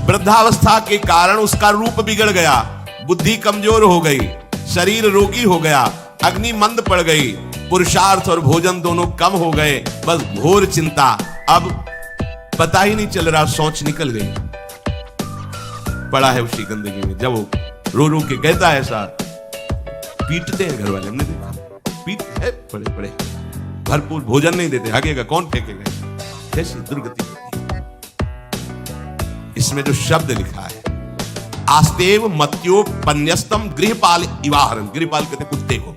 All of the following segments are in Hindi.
वृद्धावस्था के कारण उसका रूप बिगड़ गया, बुद्धि कमजोर हो गई, शरीर रोगी हो गया, अग्नि मंद पड़ गई, पुरुषार्थ और भोजन दोनों कम हो गए, बस घोर चिंता। अब पता ही नहीं चल रहा, सोच निकल गई, पड़ा है उसी गंदगी में। जब वो रो रो के कहता है ऐसा, पीटते हैं घर वाले, हमने देखा, पीटते हैं, बड़े बड़े भरपूर भोजन नहीं देते, हगेगा कौन, फेंकेगा, कैसी दुर्गति होती है। इसमें जो शब्द लिखा है, आस्तेव मत्योपन्यस्तम गृहपाल इवाहरन, गृहपाल कहते कुत्ते को,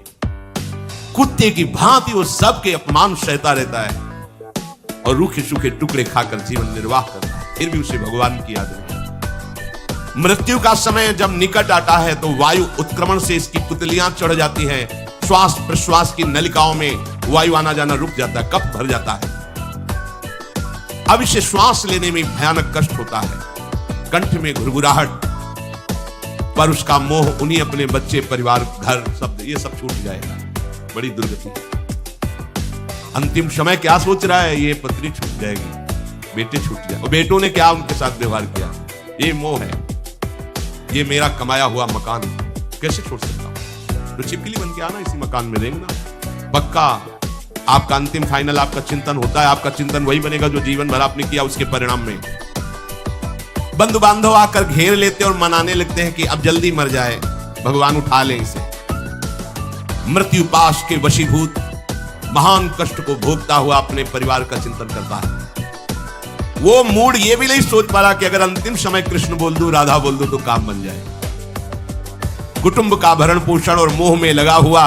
कुत्ते की भांति वो सबके अपमान सहता रहता है और रूखे सूखे टुकड़े खाकर जीवन निर्वाह करता है, फिर भी उसे भगवान की याद नहीं। मृत्यु का समय जब निकट आता है तो वायु उत्क्रमण से इसकी पुतलियां चढ़ जाती हैं, श्वास प्रश्वास की नलिकाओं में वायु आना जाना रुक जाता है, कफ भर जाता है। अब इसे श्वास लेने में भयानक कष्ट होता है, कंठ में घुरघुराहट, पर उसका मोह उन्हीं अपने बच्चे, परिवार, घर, सब ये सब छूट जाएगा। बड़ी दुर्गति। अंतिम समय क्या सोच रहा है, ये पत्नी छूट जाएगी, बेटे छूट जाए, और बेटों ने क्या उनके साथ व्यवहार किया, ये मोह है, ये मेरा कमाया हुआ मकान कैसे छोड़ सकता हूं, तो छिपकली बन के आना, इसी मकान में रहेंगे ना। पक्का आपका अंतिम फाइनल आपका चिंतन होता है, आपका चिंतन वही बनेगा जो जीवन भर आपने किया, उसके परिणाम में बंधु बांधव आकर घेर लेते और मनाने लगते हैं कि अब जल्दी मर जाए, भगवान उठा ले इसे। मृत्यु पाश के वशीभूत महान कष्ट को भोगता हुआ अपने परिवार का चिंतन करता है। वो मूड ये भी नहीं सोच पा रहा कि अगर अंतिम समय कृष्ण बोल दूं, राधा बोल दूं तो काम बन जाए। कुटुंब का भरण पोषण और मोह में लगा हुआ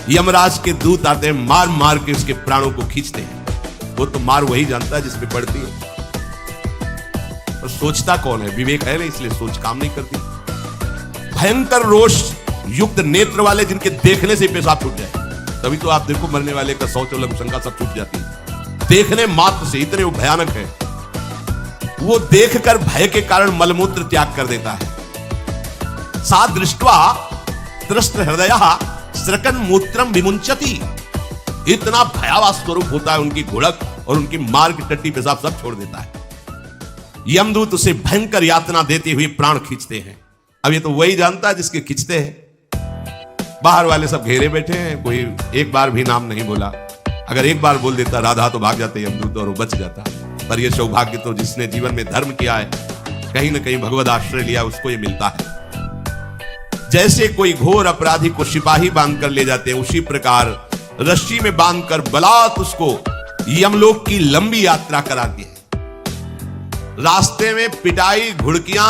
यमराज के दूत आते हैं, मार मार के उसके प्राणों को खींचते हैं। वो तो मार वही जानता है जिसमें पड़ती है, और सोचता कौन है, विवेक है ना, इसलिए सोच काम नहीं करती। भयंकर रोष युक्त नेत्र वाले जिनके देखने से पेशाब छूट जाए, तभी तो आप देखो मरने वाले का शौच और लघुशंका सब छूट जाती है, देखने मात्र से, इतने वो भयानक है। वो देखकर भय के कारण मलमूत्र त्याग कर देता है। सा दृष्ट्वा त्रस्त हृदयः स्रकन मूत्रम विमुंचति, इतना भयावह स्वरूप होता है उनकी घुड़क, और उनकी मार की टट्टी पेशाब सब छोड़ देता है। यमदूत उसे भयंकर यातना देते हुए प्राण खींचते हैं। अब ये तो वही जानता है जिसके खींचते हैं। बाहर वाले सब घेरे बैठे हैं, कोई एक बार भी नाम नहीं बोला। अगर एक बार बोल देता राधा तो भाग जाते यमदूत और वो बच जाता। पर यह सौभाग्य तो जिसने जीवन में धर्म किया है, कहीं ना कहीं भगवद आश्रय लिया, उसको ये मिलता है। जैसे कोई घोर अपराधी को सिपाही बांधकर ले जाते हैं, उसी प्रकार रस्सी में बांधकर बलात् उसको यमलोक की लंबी यात्रा कराती है। रास्ते में पिटाई, घुड़कियां,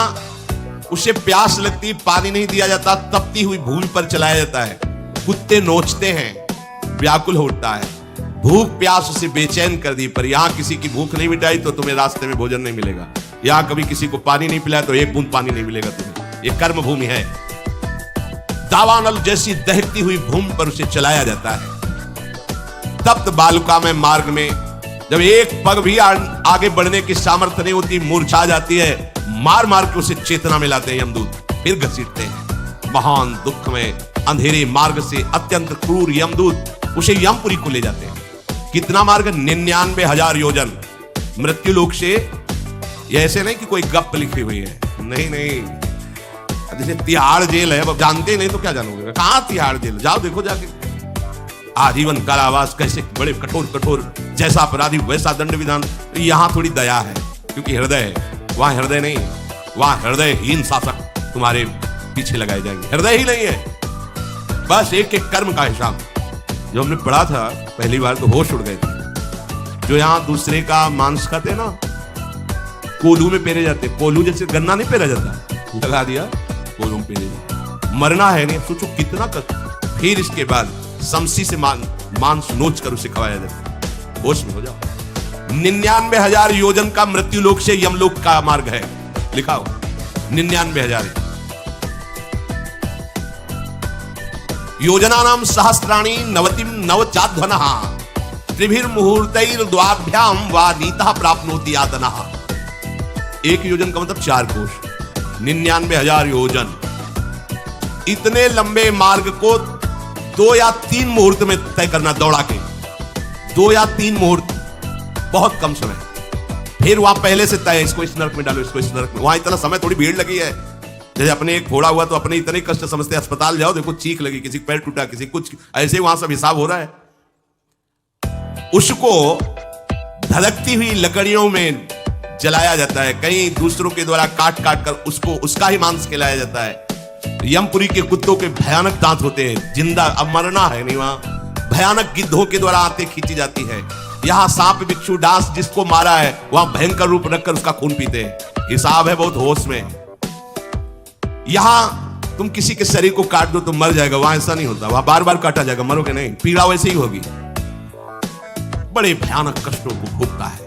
उसे प्यास लगती, पानी नहीं दिया जाता, तपती हुई भूमि पर चलाया जाता है। कुत्ते नोचते हैं, व्याकुल होता है, भूख प्यास उसे बेचैन कर दी। पर यहां किसी की भूख नहीं मिटाई तो तुम्हें रास्ते में भोजन नहीं मिलेगा। यहां कभी किसी को पानी नहीं पिलाया तो एक बूंद पानी नहीं मिलेगा तुम्हें। ये कर्म भूमि है। दावानल जैसी दहकती हुई भूमि पर उसे चलाया जाता है। तप्त बालुका में मार्ग में जब एक पग भी आगे बढ़ने की सामर्थ्य नहीं होती, मूर्छा जाती है, मार मार के उसे चेतना में लाते हैं यमदूत, फिर घसीटते हैं। महान दुख में अंधेरे मार्ग से अत्यंत क्रूर यमदूत उसे यमपुरी को ले जाते हैं। कितना मार्ग? 99,000 योजन मृत्यु लोक से। ये ऐसे नहीं कि कोई गप लिखी हुई है, नहीं नहीं, जैसे तिहाड़ जेल है, अब जानते नहीं तो क्या जानोगे, कहां तिहाड़ जेल, जाओ देखो जाके। आजीवन कारावास, कैसे बड़े कठोर कठोर, जैसा अपराधी वैसा दंड विधान। यहां थोड़ी दया है क्योंकि हृदय है, वहां हृदय नहीं है। वहां हृदयहीन शासक तुम्हारे पीछे लगाए जाएंगे, हृदय ही नहीं है, बस एक एक कर्म का हिसाब। जो हमने पढ़ा था पहली बार तो होश उड़ गए थे। जो यहां दूसरे का मांस खाते ना, कोलू में पेरे जाते, कोलू जैसे गन्ना नहीं पेरा जाता, लगा दिया कोलू में पेरे जाते। मरना है नहीं, सोचो कितना कष्ट। फिर इसके बाद समसी से मांस नोच कर उसे खवाया जाता। होश में हो जाओ। 99,000 योजन का मृत्यु लोक से यमलोक का मार्ग है, लिखा हो 99,000 योजनानाम सहस्राणि नवतिम नवचाध्वनः त्रिभिर्मुहूर्तैर्द्वाभ्याम वा नीतः प्राप्नोति यातनः। एक योजन का मतलब 4 कोश, 99,000 योजन। इतने लंबे मार्ग को 2 या 3 मुहूर्त में तय करना, दौड़ा के 2 या 3 मुहूर्त, बहुत कम समय। फिर वहां पहले से तय, इसको इस नरक में डालो, इसको इस नरक में। वहां इतना समय थोड़ी भीड़ लगी है। जैसे अपने एक फोड़ा हुआ तो अपने इतने कष्ट समझते, अस्पताल जाओ देखो चीख लगी, किसी पैर टूटा, किसी कुछ, ऐसे वहां सब हिसाब हो रहा है। उसको धधकती हुई लकड़ियों में जलाया जाता है, कहीं दूसरों के द्वारा काट काट कर उसको उसका ही मांस खिलाया जाता है। यमपुरी के कुत्तों के भयानक दांत होते हैं, जिंदा, अब मरना है नहीं वहां, भयानक गिद्धों के द्वारा आंतें खींची जाती है। यहां सांप बिच्छू डांस जिसको मारा है वहां भयंकर रूप रखकर उसका खून पीते हैं। हिसाब है बहुत होश में। यहां तुम किसी के शरीर को काट दो तो मर जाएगा, वहां ऐसा नहीं होता, वहां बार बार काटा जाएगा, मरोगे नहीं, पीड़ा वैसे ही होगी। बड़े भयानक कष्टों को भोगता है,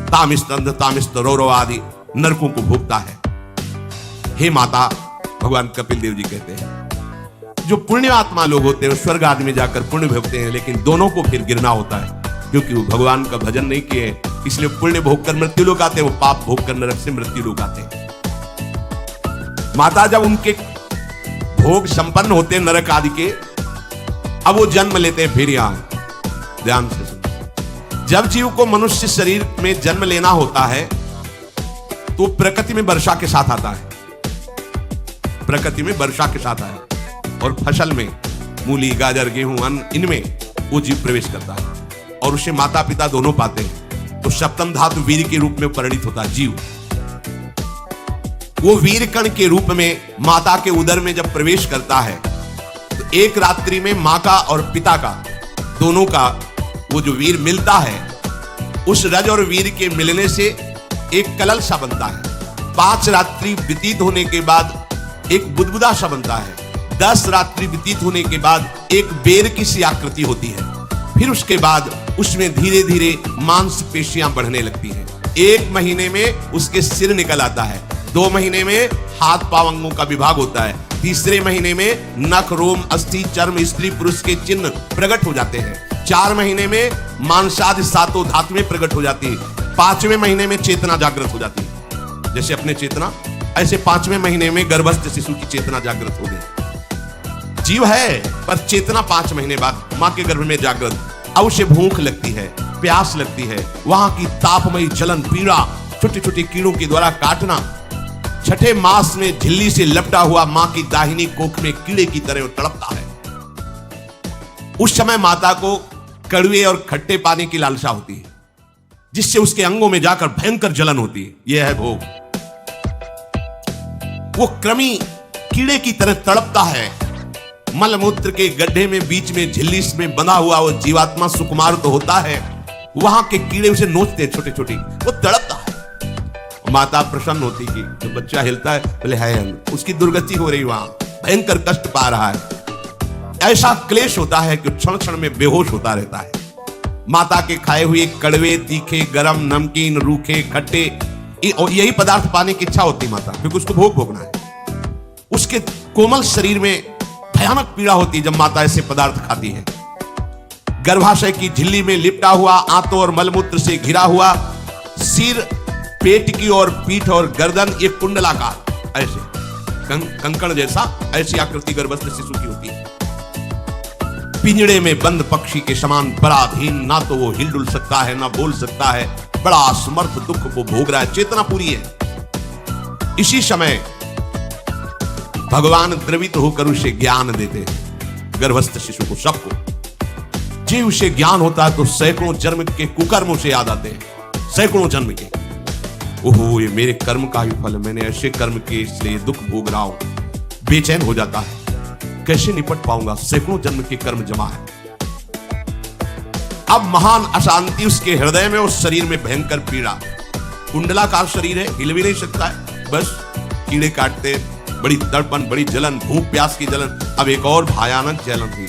तामिस्त अंध तामिस्त रौरव आदि नरकों को भोगता है। हे माता, भगवान कपिल देव जी कहते हैं जो पुण्य आत्मा लोग होते हैं वो स्वर्ग आदि में जाकर पुण्य भोगते हैं, लेकिन दोनों को फिर गिरना होता है क्योंकि वो भगवान का भजन नहीं किए, इसलिए पुण्य भोग कर मृत्यु लोग आते हैं, वो पाप भोग कर नरक से मृत्यु लोग आते हैं। माता जब उनके भोग संपन्न होते हैं नरक आदि के, अब वो जन्म लेते हैं फिर यहां। ध्यान से सुनो, जब जीव को मनुष्य शरीर में जन्म लेना होता है तो प्रकृति में वर्षा के साथ आता है, प्रकृति में वर्षा के साथ आया, और फसल में मूली गाजर गेहूं अन्न इनमें वो जीव प्रवेश करता है और उसे माता पिता दोनों पाते हैं। तो सप्तम धातु वीर के रूप में परिणित होता है जीव। वो वीर कण के रूप में माता के उदर में जब प्रवेश करता है तो एक रात्रि में मां का और पिता का दोनों का वो जो वीर मिलता है, उस रज और वीर के मिलने से एक कलल सा बनता है। 5 रात्रि व्यतीत होने के बाद एक बुदबुदा सा बनता है। 10 रात्रि व्यतीत होने के बाद एक बेर की सी आकृति होती है। फिर उसके बाद उसमें धीरे धीरे मांसपेशियां बढ़ने लगती हैं। 1 महीने में उसके सिर निकल आता है, 2 महीने में हाथ पांव अंगों का विभाग होता है, 3रे महीने में नख रोम अस्थि चर्म स्त्री पुरुष के चिन्ह प्रकट हो जाते हैं, 4 महीने में मांसादि 7 धातुएं प्रकट हो जाती है, 5वें महीने में चेतना जागृत हो जाती है। जैसे अपने चेतना, ऐसे 5वें महीने में गर्भस्थ शिशु की चेतना जागृत हो गई। जीव है पर चेतना 5 महीने बाद मां के गर्भ में जागृत। अब उसे भूख लगती है, प्यास लगती है, वहां की तापमयी जलन पीड़ा, छोटे छोटे कीड़ों के द्वारा काटना, 6ठे मास में झिल्ली से लपटा हुआ मां की दाहिनी कोख में कीड़े की तरह तड़पता है। उस समय माता को कड़वे और खट्टे पानी की लालसा होती है, जिससे उसके अंगों में जाकर भयंकर जलन होती है। यह है भोग। वो कृमि कीड़े की तरह तड़पता है। मलमूत्र के गड्ढे में बीच में झिल्ली में बंधा हुआ वो जीवात्मा सुकुमार तो होता है, वहां के कीड़े उसे नोचते हैं छोटे छोटे, वो तड़पता है। माता प्रसन्न होती कि जब बच्चा हिलता है बोले है, उसकी दुर्गति हो रही, वहां भयंकर कष्ट पा रहा है। ऐसा क्लेश होता है कि क्षण क्षण में बेहोश होता रहता है। माता के खाए हुए कड़वे तीखे गरम नमकीन रूखे खट्टे यही पदार्थ पाने की इच्छा होती माता, क्योंकि उसको भोग भोगना है। उसके कोमल शरीर में भयानक पीड़ा होती है जब माता ऐसे पदार्थ खाती है। गर्भाशय की झिल्ली में लिपटा हुआ, आंतों और मलमूत्र से घिरा हुआ, सिर पेट की और पीठ और गर्दन एक कुंडलाकार ऐसे कंकड़ जैसा ऐसी आकृति गर्भस्थ शिशु की होती है। पिंजड़े में बंद पक्षी के समान पराधीन, ना तो वो हिलडुल सकता है ना बोल सकता है, बड़ा असमर्थ दुख को भोग रहा है, चेतना पूरी है। इसी समय भगवान द्रवित होकर उसे ज्ञान देते हैं, गर्भस्थ शिशु को, सबको। जी उसे ज्ञान होता है तो सैकड़ों जन्म के कुकर्म उसे याद आते हैं, सैकड़ों जन्म के। ओहो, ये मेरे कर्म का ही फल, मैंने ऐसे कर्म किए इसलिए दुख भोग रहा हूं। बेचैन हो जाता है, कैसे निपट पाऊंगा, सैकड़ों जन्म के कर्म जमा है। अब महान अशांति उसके हृदय में, उस शरीर में भयंकर पीड़ा। कुंडलाकार शरीर है, हिल भी नहीं सकता है, बस कीड़े काटते, बड़ी तड़पन, बड़ी जलन, भूख प्यास की जलन। अब एक और भयानक जलन हुई,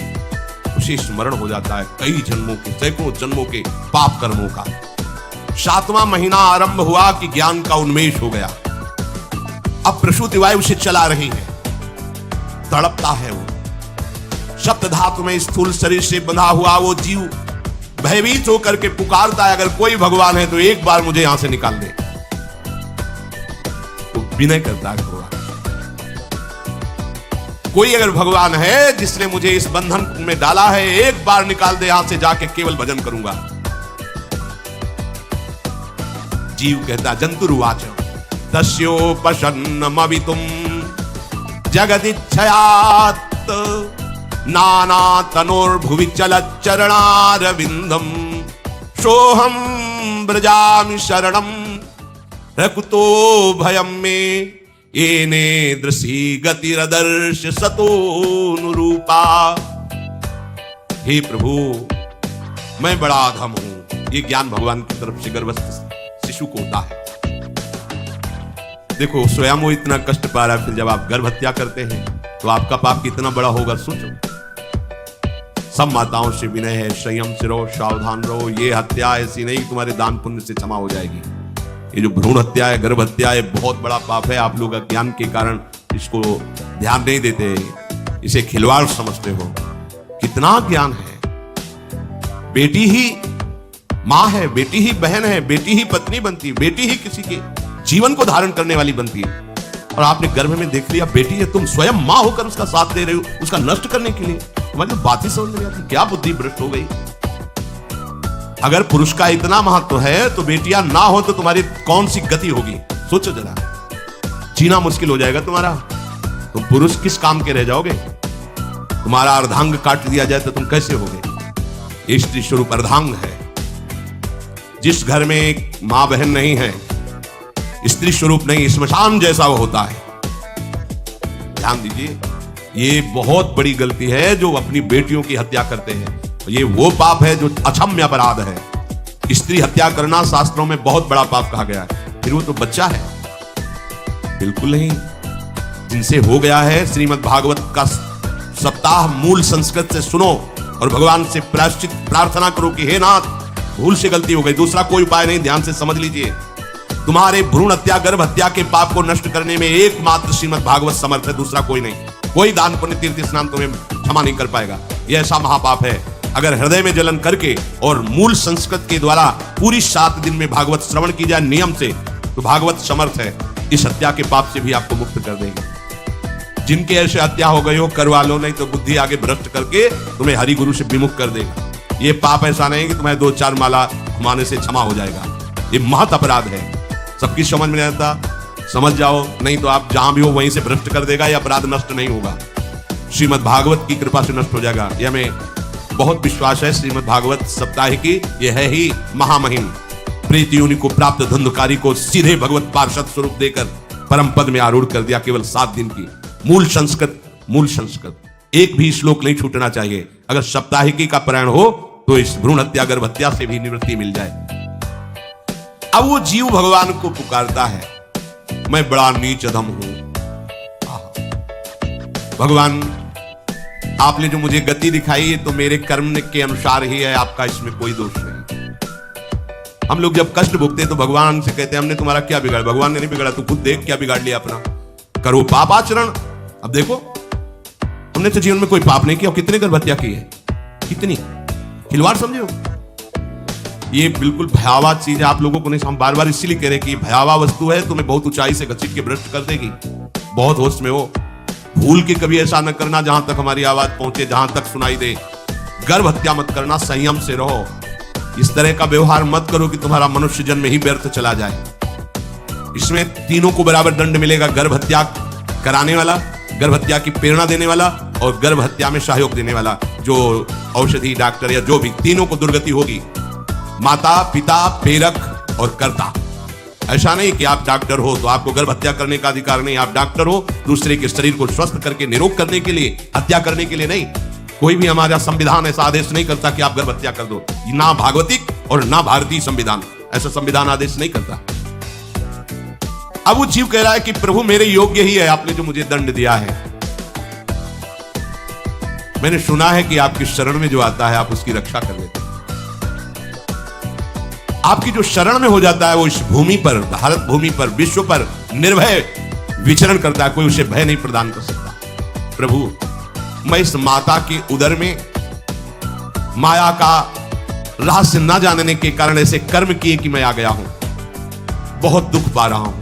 उसे स्मरण हो जाता है कई जन्मों के, सैकड़ों जन्मों के पाप कर्मों का। 7वां महीना आरंभ हुआ कि ज्ञान का उन्मेष हो गया। अब प्रसूति वायु उसे चला रही है, तड़पता है वो। सप्त धातु में स्थूल शरीर से बंधा हुआ वो जीव भयभीत होकर के पुकारता है, अगर कोई भगवान है तो एक बार मुझे यहां से निकाल दे। तो विनय करता है भगवान, कोई अगर भगवान है जिसने मुझे इस बंधन में डाला है, एक बार निकाल दे यहां से, जाके केवल भजन करूंगा। जीव कहता जंतुरुवाच तस्योपशन्नमवितुम जगदिच्छयात् नाना तनोर्भुवि चलच्चरणारविंदम सोहम ब्रजामि शरणम रकुतो भयम में येने दृशी गतिरदर्श सतोनुरूपा। हे प्रभु, मैं बड़ा अधम हूं। ये ज्ञान भगवान की तरफ से गर्भस्थ शिशु को होता है। देखो, स्वयं वो इतना कष्ट पा रहा है, फिर जब आप गर्भ हत्या करते हैं तो आपका पाप कितना बड़ा होगा सोचो। सब माताओं से विनय है, संयम से रहो, सावधान रहो। ये हत्या ऐसी नहीं तुम्हारे दान पुण्य से क्षमा हो जाएगी। ये जो भ्रूण हत्या है, गर्भ हत्या है, बहुत बड़ा पाप है। आप लोग अज्ञान के कारण इसको ध्यान नहीं देते, इसे खिलवाड़ समझते हो। कितना ज्ञान है। बेटी ही मां है, बेटी ही बहन है, बेटी ही पत्नी बनती है, बेटी ही किसी के जीवन को धारण करने वाली बनती है। और आपने गर्भ में देख लिया बेटी है, तुम स्वयं मां होकर उसका साथ दे रहे हो, उसका नष्ट करने के लिए। तुम्हारी बात ही समझ नहीं आती, क्या बुद्धि भ्रष्ट हो गई। अगर पुरुष का इतना महत्व है तो बेटियां ना हो तो तुम्हारी कौन सी गति होगी, सोचो जरा। जीना मुश्किल हो जाएगा तुम्हारा। तुम पुरुष किस काम के रह जाओगे। तुम्हारा अर्धांग काट दिया जाए तो तुम कैसे होगे। स्त्री स्वरूप अर्धांग है। जिस घर में एक मां बहन नहीं है, स्त्री स्वरूप नहीं, स्मशान जैसा वो होता है। ध्यान दीजिए, ये बहुत बड़ी गलती है जो अपनी बेटियों की हत्या करते हैं। ये वो पाप है जो अक्षम्य अपराध है। स्त्री हत्या करना शास्त्रों में बहुत बड़ा पाप कहा गया है। फिर वो तो बच्चा है, बिल्कुल नहीं। जिनसे हो गया है, श्रीमद् भागवत का सप्ताह मूल संस्कृत से सुनो और भगवान से प्रायश्चित प्रार्थना करो कि हे नाथ, भूल से गलती हो गई, दूसरा कोई उपाय नहीं। ध्यान से समझ लीजिए, तुम्हारे भ्रूण हत्या गर्भ हत्या के पाप को नष्ट करने में एकमात्र श्रीमद् भागवत समर्थ है, दूसरा कोई नहीं। कोई दान पुण्य तीर्थ स्नान तुम्हें क्षमा नहीं कर पाएगा। यह ऐसा महापाप है। अगर हृदय में जलन करके और मूल संस्कृत के द्वारा पूरी 7 दिन में भागवत श्रवण की जाए नियम से, तो भागवत समर्थ है इस हत्या के पाप से भी आपको मुक्त कर देगी। जिनके ऐसे हत्या हो गई हो करवा लो, नहीं तो बुद्धि आगे भ्रष्ट करके तुम्हें हरि गुरु से विमुख कर देगा। ये पाप ऐसा नहीं कि तुम्हें 2-4 माला घुमाने से क्षमा हो जाएगा। ये महत अपराध है। सबकी समझ में नहीं आता, समझ जाओ, नहीं तो आप जहां भी हो वहीं से भ्रष्ट कर देगा। यह अपराध नष्ट नहीं होगा, श्रीमद् भागवत की कृपा से नष्ट हो जाएगा। यह हमें बहुत विश्वास है। श्रीमद् भागवत सप्ताह की यह है ही महामहिम। प्रीति योनि को प्राप्त धंधकारी को सीधे भगवत पार्षद स्वरूप देकर परम पद में आरूढ़ कर दिया। केवल 7 दिन की मूल संस्कृत एक भी श्लोक नहीं छूटना चाहिए। अगर सप्ताहिकी का पारायण हो तो इस भ्रूण हत्या गर्भ हत्या से भी निवृत्ति मिल जाए। अब वो जीव भगवान को पुकारता है, मैं बड़ा नीच अधम हूं भगवान, आपने जो मुझे गति दिखाई है तो मेरे कर्म के अनुसार ही है, आपका इसमें कोई दोष नहीं। हम लोग जब कष्ट भुगते तो भगवान से कहते हैं हमने तुम्हारा क्या बिगाड़ा। भगवान ने नहीं बिगाड़ा, तू खुद देख क्या बिगाड़ लिया अपना। करो पाप आचरण। अब देखो, हमने तो जीवन में कोई पाप नहीं किया, कितने गर्भ हत्या की है, कितनी खिलवाड़ समझो। ये बिल्कुल भयावह चीज है। आप लोगों को नहीं, हम बार बार इसीलिए कह रहे हैं कि भयावह वस्तु है, तुम्हें बहुत ऊंचाई से घसीट के भ्रष्ट कर देगी। बहुत होश में हो, भूल के कभी ऐसा न करना जहां तक हमारी आवाज पहुंचे, जहां तक सुनाई दे। गर्भ हत्या मत करना, संयम से रहो। इस तरह का व्यवहार मत करो कि तुम्हारा मनुष्य जन्म ही व्यर्थ चला जाए। इसमें तीनों को बराबर दंड मिलेगा, गर्भ हत्या कराने वाला, गर्भ हत्या की प्रेरणा देने वाला और गर्भ हत्या में सहयोग देने वाला। जो औषधि डॉक्टर या जो भी, तीनों को दुर्गति होगी। माता पिता प्रेरक और कर्ता। ऐसा नहीं कि आप डॉक्टर हो तो आपको गर्भ हत्या करने का अधिकार नहीं। आप डॉक्टर हो दूसरे के शरीर को स्वस्थ करके निरोग करने के लिए, हत्या करने के लिए नहीं। कोई भी हमारा संविधान ऐसा आदेश नहीं करता कि आप गर्भ हत्या कर दो। ना भागवतिक और ना भारतीय संविधान ऐसा संविधान आदेश नहीं करता। अब वो जीव कह रहा है कि प्रभु मेरे योग्य ही है, आपने जो मुझे दंड दिया है। मैंने सुना है कि आपकी शरण में जो आता है आप उसकी रक्षा कर देते हैं। आपकी जो शरण में हो जाता है वो इस भूमि पर, भारत भूमि पर, विश्व पर निर्भय विचरण करता है। कोई उसे भय नहीं प्रदान कर सकता। प्रभु, मैं इस माता के उदर में माया का रहस्य न जानने के कारण ऐसे कर्म किए कि मैं आ गया हूं। बहुत दुख पा रहा हूं।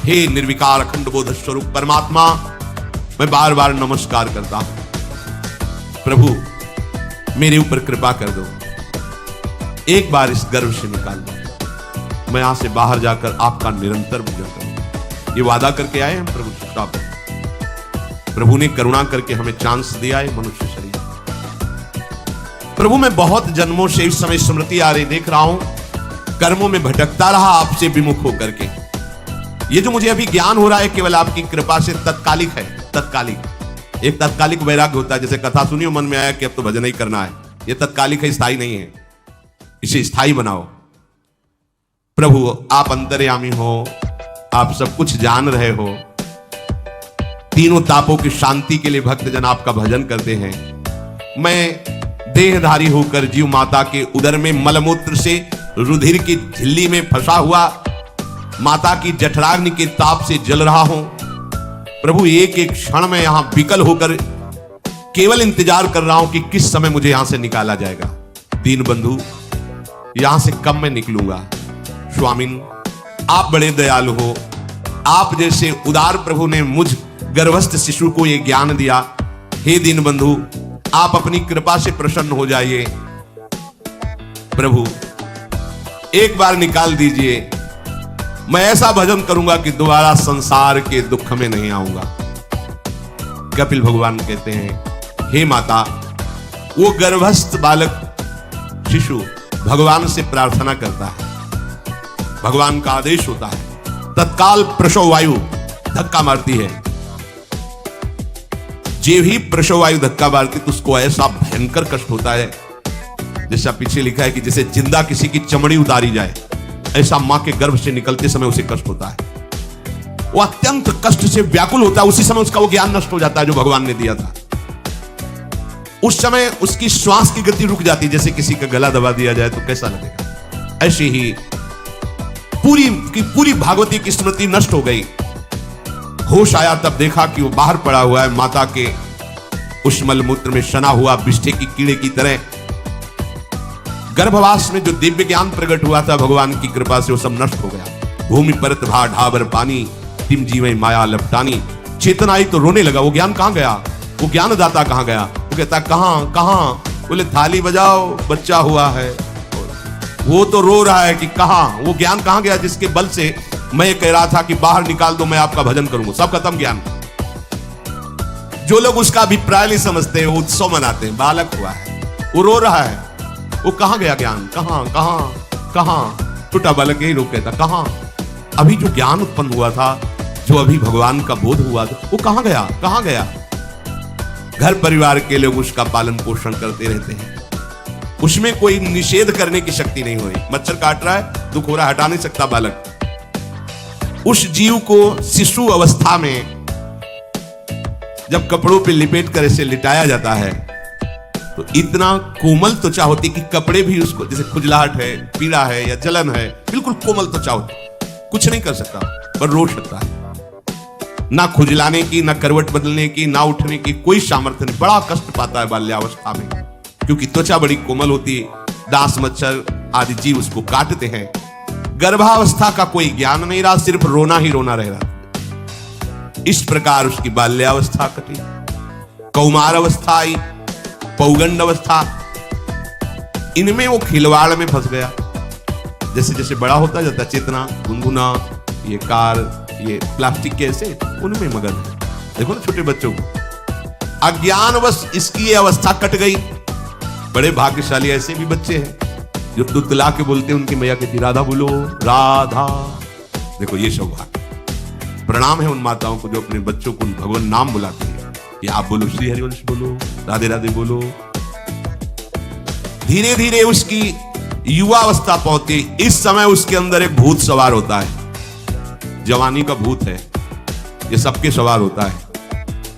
हे निर्विकार अखंड बोध स्वरूप परमात्मा, मैं बार बार नमस्कार करता हूं। प्रभु, मेरे ऊपर कृपा कर दो, एक बार इस गर्भ से निकाल दो। मैं यहां से बाहर जाकर आपका निरंतर भजन करूंगा। ये वादा करके आए हम प्रभु शिक्षा पर। प्रभु ने करुणा करके हमें चांस दिया है मनुष्य शरीर। प्रभु मैं बहुत जन्मों से इस समय स्मृति आ रही देख रहा हूं, कर्मों में भटकता रहा आपसे विमुख होकर के। ये जो मुझे अभी ज्ञान हो रहा है केवल आपकी कृपा से तत्कालिक है, तत्कालिक। एक तत्कालिक वैराग्य होता है, जैसे कथा सुनियो मन में आया कि अब तो भजन ही करना है। ये तत्कालिक है, स्थायी नहीं है। इसे स्थायी बनाओ। प्रभु आप अंतर्यामी हो, आप सब कुछ जान रहे हो। तीनों तापों की शांति के लिए भक्तजन आपका भजन करते हैं। मैं देहधारी होकर जीव माता के उदर में मलमूत्र से रुधिर की झिल्ली में फंसा हुआ माता की जठराग्नि के ताप से जल रहा हूं। प्रभु एक एक क्षण में यहां विकल होकर केवल इंतजार कर रहा हूं कि किस समय मुझे यहां से निकाला जाएगा। दीन बंधु, यहां से कब मैं निकलूंगा। स्वामिन आप बड़े दयालु हो। आप जैसे उदार प्रभु ने मुझ गर्भस्थ शिशु को यह ज्ञान दिया। हे दीन बंधु, आप अपनी कृपा से प्रसन्न हो जाइए। प्रभु एक बार निकाल दीजिए। मैं ऐसा भजन करूंगा कि दोबारा संसार के दुख में नहीं आऊंगा। कपिल भगवान कहते हैं, हे माता, वो गर्भस्थ बालक शिशु भगवान से प्रार्थना करता है। भगवान का आदेश होता है, तत्काल प्रसव वायु धक्का मारती है। जे भी प्रसव वायु धक्का मारती तो उसको ऐसा भयंकर कष्ट होता है, जैसा पीछे लिखा है कि जैसे जिंदा किसी की चमड़ी उतारी जाए, ऐसा मां के गर्भ से निकलते समय उसे कष्ट होता है। वो अत्यंत कष्ट से व्याकुल होता है। उसी समय उसका वो ज्ञान नष्ट हो जाता है जो भगवान ने दिया था। उस समय उसकी श्वास की गति रुक जाती है, जैसे किसी का गला दबा दिया जाए तो कैसा लगेगा। ऐसे ही पूरी भागवती की स्मृति नष्ट हो गई। होश आया तब देखा कि वो बाहर पड़ा हुआ है, माता के उस मलमूत्र में सना हुआ विष्ठे की कीड़े की तरह। गर्भवास में जो दिव्य ज्ञान प्रकट हुआ था भगवान की कृपा से, वो सब नष्ट हो गया। भूमि परत भा ढाबर पानी, तिम जीवे माया लपटानी। चेतना आई तो रोने लगा। वो ज्ञान कहां गया? वो ज्ञानदाता कहां गया? वो कहता कहां कहां? बोले थाली बजाओ, बच्चा हुआ है। वो तो रो रहा है कि कहां, वो ज्ञान कहां गया जिसके बल से मैं कह रहा था कि बाहर निकाल दो, मैं आपका भजन करूंगा। सब खत्म ज्ञान। जो लोग उसका अभिप्राय नहीं समझते वो उत्सव मनाते हैं। बालक हुआ है, वो रो रहा है, वो कहां गया ज्ञान? कहां कहां कहां? छोटा बालक यही रोक कहता कहां? अभी जो ज्ञान उत्पन्न हुआ था, जो अभी भगवान का बोध हुआ था, वो कहां गया? कहां गया? घर परिवार के लोग उसका पालन पोषण करते रहते हैं। उसमें कोई निषेध करने की शक्ति नहीं हो रही। मच्छर काट रहा है, दुख हो रहा है, हटा नहीं सकता बालक। उस जीव को शिशु अवस्था में जब कपड़ों पे लिपेट कर इसे लिटाया जाता है तो इतना कोमल त्वचा होती कि कपड़े भी उसको, जैसे खुजलाहट है, पीड़ा है या जलन है, बिल्कुल कोमल त्वचा होती। कुछ नहीं कर सकता पर रो सकता है। ना खुजलाने की, ना करवट बदलने की, ना उठने की कोई सामर्थ्य नहीं। बड़ा कष्ट पाता है बाल्यावस्था में, क्योंकि त्वचा बड़ी कोमल होती है। डांस मच्छर आदि जीव उसको काटते हैं। गर्भावस्था का कोई ज्ञान नहीं रहा, सिर्फ रोना ही रोना रह रहा। इस प्रकार उसकी बाल्यावस्था कटी, कौमार अवस्था आई, पौगंड अवस्था। इनमें वो खिलवाड़ में फंस गया। जैसे जैसे बड़ा होता जाता, चेतना, गुनगुना, ये कार, ये प्लास्टिक के ऐसे उनमें मगन है। देखो ना छोटे बच्चों को अज्ञानवश इसकी ये अवस्था कट गई। बड़े भाग्यशाली ऐसे भी बच्चे हैं जो तुतला के बोलते हैं, उनकी मैया कहती राधा बोलो, राधा। देखो ये सौभाग्य। प्रणाम है उन माताओं को जो अपने बच्चों को भगवान नाम बुलाते हैं कि आप बोलो, श्री हरिवंश बोलो, राधे राधे बोलो। धीरे धीरे उसकी युवा अवस्था पहुंचती। इस समय उसके अंदर एक भूत सवार होता है। जवानी का भूत है, ये सबके सवार होता है।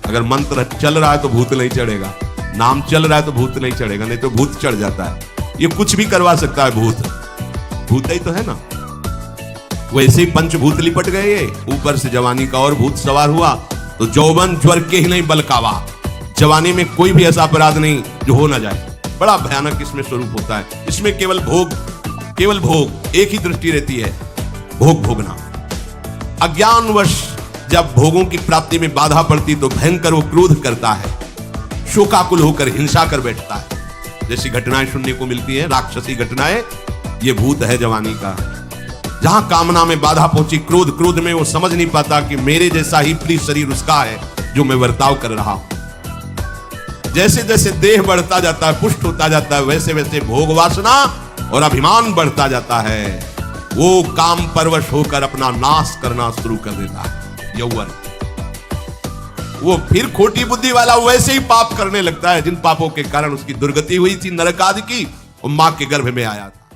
अगर मंत्र चल रहा है तो भूत नहीं चढ़ेगा, नाम चल रहा है तो भूत नहीं चढ़ेगा, नहीं तो भूत चढ़ जाता है। ये कुछ भी करवा सकता है भूत। भूत ही तो है ना। वैसे ही पंचभूत लिपट गए, ऊपर से जवानी का और भूत सवार हुआ तो जौवन ज्वर के ही नहीं बलकावा। जवानी में कोई भी ऐसा अपराध नहीं जो हो ना जाए। बड़ा भयानक इसमें स्वरूप होता है। इसमें केवल भोग, केवल भोग, एक ही दृष्टि रहती है, भोग भोगना। अज्ञानवश जब भोगों की प्राप्ति में बाधा पड़ती तो भयंकर वो क्रोध करता है, शोकाकुल होकर हिंसा कर बैठता है। जैसी घटनाएं सुनने को मिलती है, राक्षसी घटनाएं, ये भूत है जवानी का। जहां कामना में बाधा पहुंची, क्रोध, क्रोध में वो समझ नहीं पाता कि मेरे जैसा ही प्रिय शरीर उसका है जो मैं वर्ताव कर रहा हूं। जैसे जैसे देह बढ़ता जाता है, पुष्ट होता जाता है, वैसे वैसे भोग वासना और अभिमान बढ़ता जाता है। वो काम परवश होकर अपना नाश करना शुरू कर देता है। यौवन वो फिर खोटी बुद्धि वाला वैसे ही पाप करने लगता है जिन पापों के कारण उसकी दुर्गति हुई थी, नरक आदि की, और मां के गर्भ में आया था।